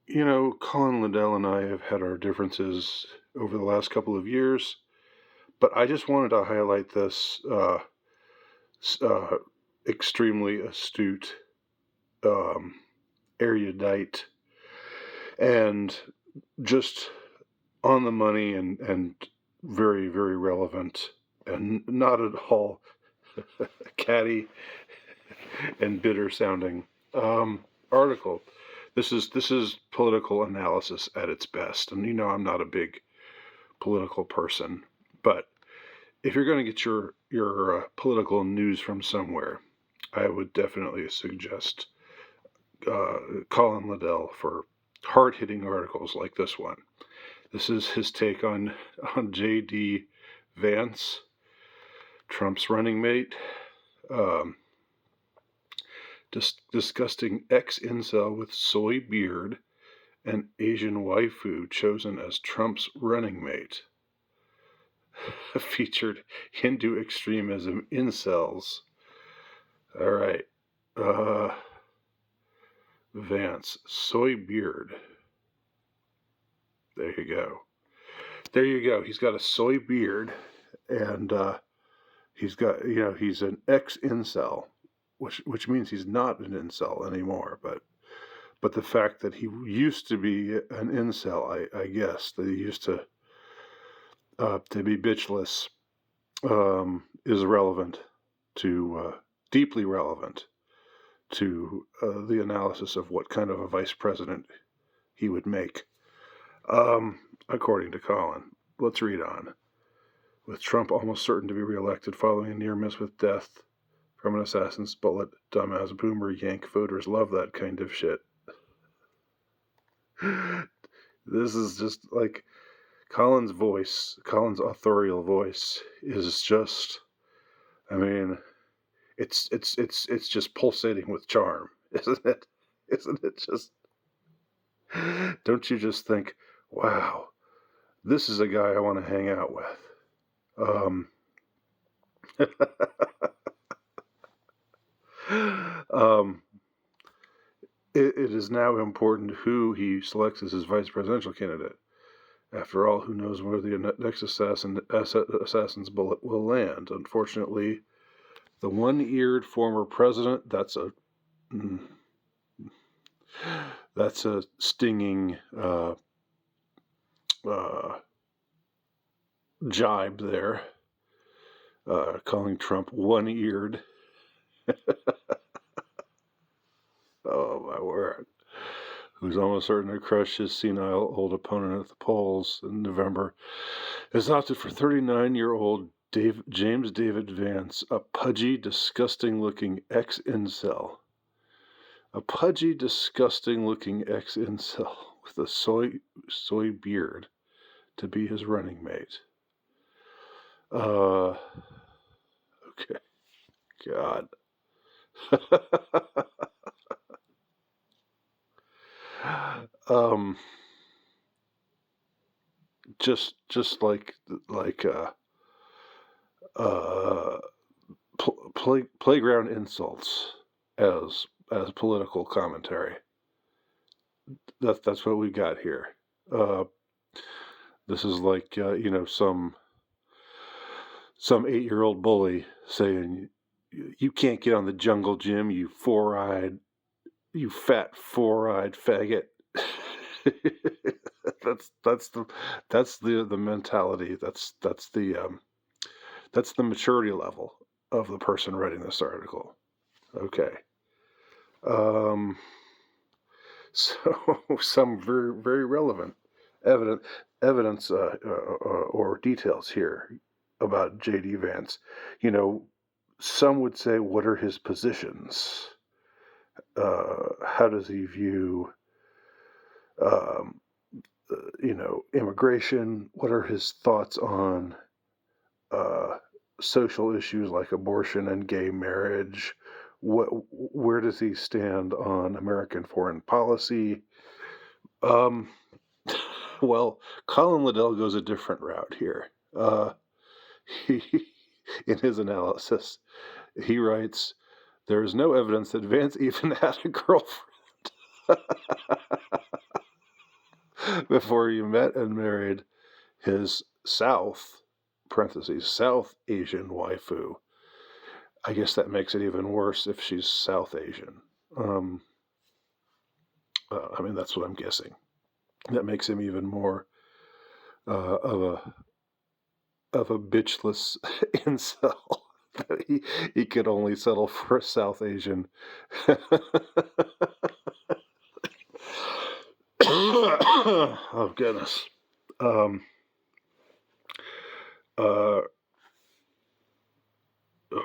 Colin Liddell and I have had our differences over the last couple of years, but I just wanted to highlight this uh, extremely astute, um, erudite, and just on the money and very, very relevant and not at all catty and bitter sounding article. This is political analysis at its best, and I'm not a big political person, but if you're going to get your political news from somewhere, I would definitely suggest Colin Liddell for hard-hitting articles like this one. This is his take on JD Vance, Trump's running mate. Um, Disgusting ex-incel with soy beard and Asian waifu chosen as Trump's running mate. Featured Hindu extremism incels. All right. Vance, soy beard. There you go. There you go. He's got a soy beard, and he's an ex-incel, which means he's not an incel anymore. But the fact that he used to be an incel, I guess that he used to be bitchless, is relevant to deeply relevant to the analysis of what kind of a vice president he would make, according to Colin. Let's read on. With Trump almost certain to be reelected following a near miss with death from an assassin's bullet, dumbass boomer yank voters love that kind of shit. This is just like Colin's voice, Colin's authorial voice is just, I mean, it's just pulsating with charm, isn't it? Isn't it just? Don't you just think, wow, this is a guy I want to hang out with. It is now important who he selects as his vice presidential candidate. After all, who knows where the next assassin's bullet will land? Unfortunately, the one-eared former president, that's a stinging jibe there, calling Trump one-eared. Oh, my word. Who's almost certain to crush his senile old opponent at the polls in November, has opted for 39-year-old James David Vance, a pudgy, disgusting-looking ex-incel. A pudgy, disgusting-looking ex-incel with a soy beard to be his running mate. Okay. God. Just like playground insults as political commentary. That's what we got here. This is like some 8-year-old bully saying, "You can't get on the jungle gym, you fat four-eyed faggot." that's the mentality. That's the maturity level of the person writing this article. Okay. So some very, very relevant evidence or details here about JD Vance. Some would say, what are his positions? How does he view immigration? What are his thoughts on social issues like abortion and gay marriage? Where does he stand on American foreign policy? Well, Colin Liddell goes a different route here. He, in his analysis, he writes, "There is no evidence that Vance even had a girlfriend." before he met and married his South Asian waifu. I guess that makes it even worse if she's South Asian. I mean, that's what I'm guessing. That makes him even more of a bitchless incel. He could only settle for a South Asian. Oh goodness.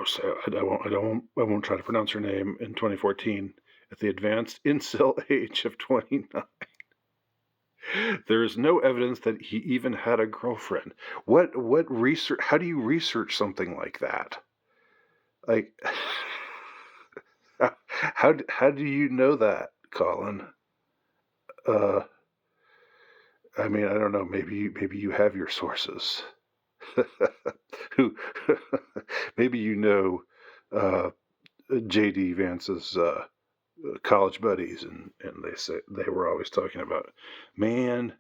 So I won't try to pronounce her name. In 2014, at the advanced incel age of 29. There is no evidence that he even had a girlfriend. What research? How do you research something like that? Like, how do you know that, Colin? I mean, I don't know. Maybe you have your sources. Who? Maybe you know JD Vance's college buddies, and they were always talking about, man,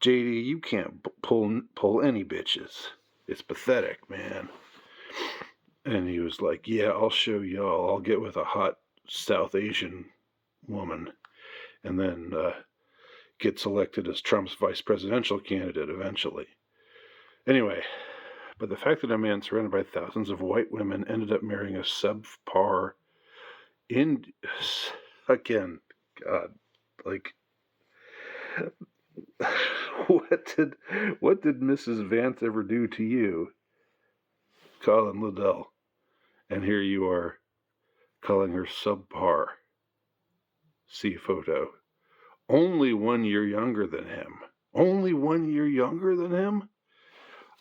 JD, you can't pull any bitches. It's pathetic, man. And he was like, yeah, I'll show y'all. I'll get with a hot South Asian woman, and then get selected as Trump's vice presidential candidate eventually. Anyway, but the fact that a man surrounded by thousands of white women ended up marrying a subpar again, God, like, what did Mrs. Vance ever do to you, Colin Liddell? And here you are calling her subpar. See photo. Only 1 year younger than him. Only 1 year younger than him?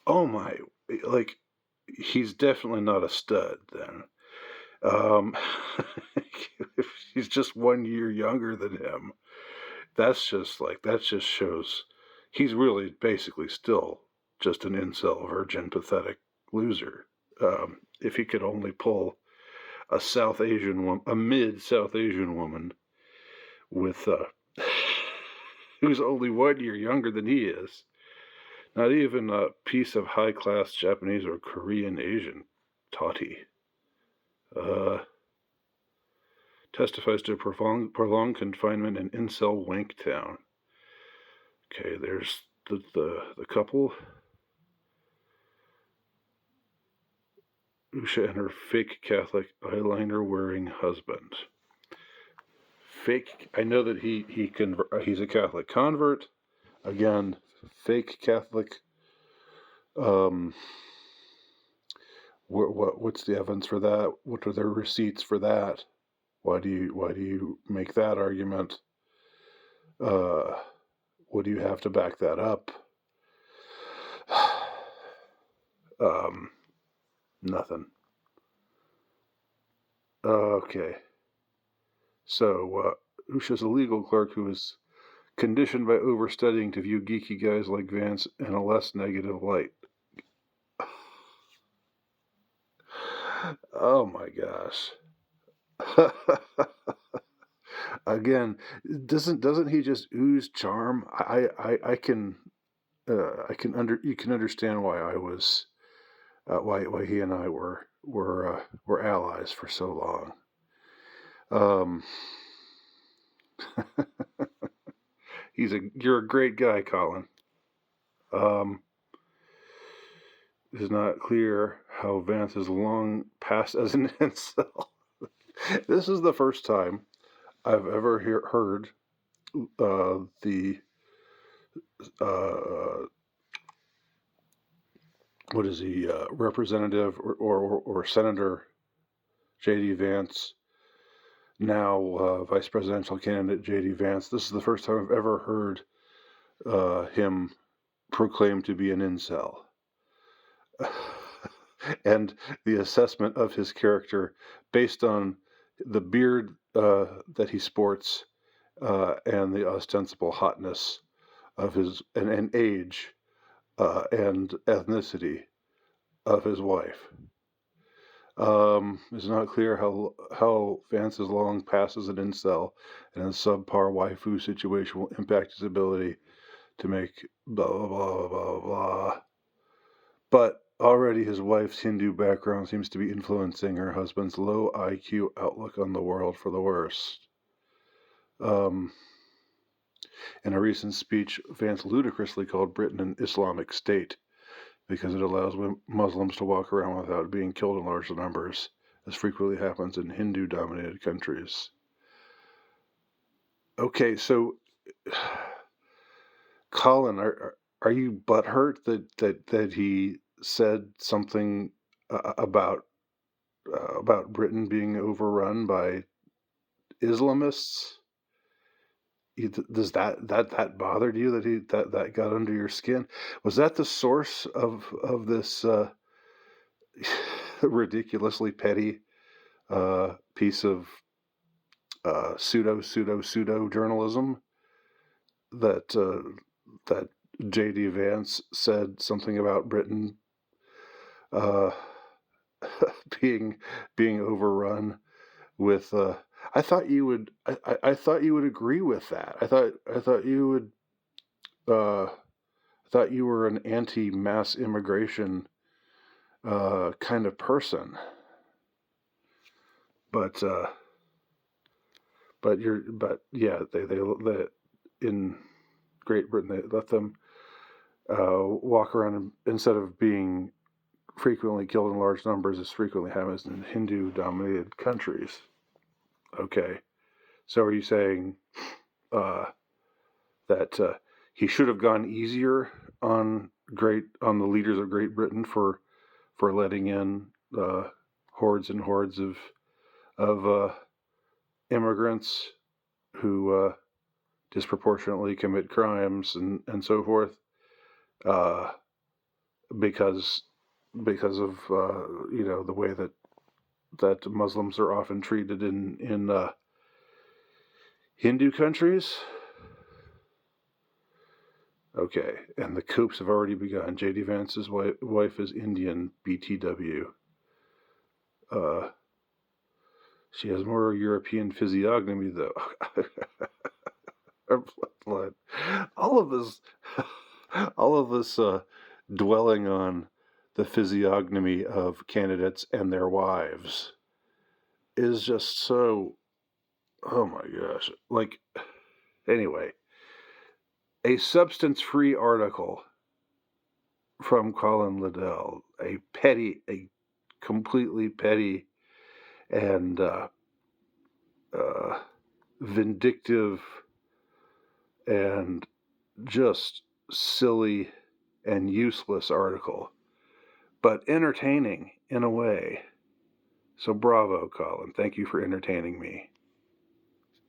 Oh my, like, he's definitely not a stud then. If she's just 1 year younger than him, that just shows he's really basically still just an incel, virgin, pathetic loser. If he could only pull a mid South Asian woman with who's only 1 year younger than he is, not even a piece of high class Japanese or Korean Asian taughty. Testifies to prolonged confinement in incel Wanktown. Okay, there's the couple. Usha and her fake Catholic eyeliner-wearing husband. Fake. I know that he's a Catholic convert. Again, fake Catholic. What's the evidence for that? What are their receipts for that? Why do you make that argument? What do you have to back that up? Nothing. Okay. So, Usha's a legal clerk who is conditioned by overstudying to view geeky guys like Vance in a less negative light. Oh my gosh. Again, doesn't he just ooze charm? You can understand why I was why he and I were allies for so long. You're a great guy, Colin. It is not clear how Vance is long past as an incel. This is the first time I've ever heard the what is he, Representative or Senator JD Vance, now vice presidential candidate JD Vance. This is the first time I've ever heard him proclaimed to be an incel. And the assessment of his character based on the beard that he sports and the ostensible hotness of his and age and ethnicity of his wife. It's not clear how Vance's long past as an incel and a subpar waifu situation will impact his ability to make blah, blah, blah, blah, blah. But already his wife's Hindu background seems to be influencing her husband's low IQ outlook on the world for the worst. In a recent speech, Vance ludicrously called Britain an Islamic state because it allows Muslims to walk around without being killed in large numbers, as frequently happens in Hindu-dominated countries. Okay, so Colin, are you butthurt that he said something about Britain being overrun by Islamists? Does that bothered you that got under your skin? Was that the source of this ridiculously petty piece of pseudo journalism that JD Vance said something about Britain uh, being overrun with? I thought you would. I thought you would agree with that. I thought you would. I thought you were an anti-mass immigration kind of person. But they in Great Britain they let them walk around instead of being frequently killed in large numbers, as frequently happens in Hindu-dominated countries. Okay, so are you saying that he should have gone easier on the leaders of Great Britain for letting in hordes and hordes of immigrants who disproportionately commit crimes and so forth, because of the way that Muslims are often treated in Hindu countries? Okay, and the coups have already begun. JD Vance's wife is Indian, BTW. She has more European physiognomy, though. Her blood. All of this dwelling on the physiognomy of candidates and their wives is just so, oh my gosh. Like, anyway, a substance-free article from Colin Liddell, a completely petty and vindictive and just silly and useless article, but entertaining in a way. So bravo, Colin. Thank you for entertaining me.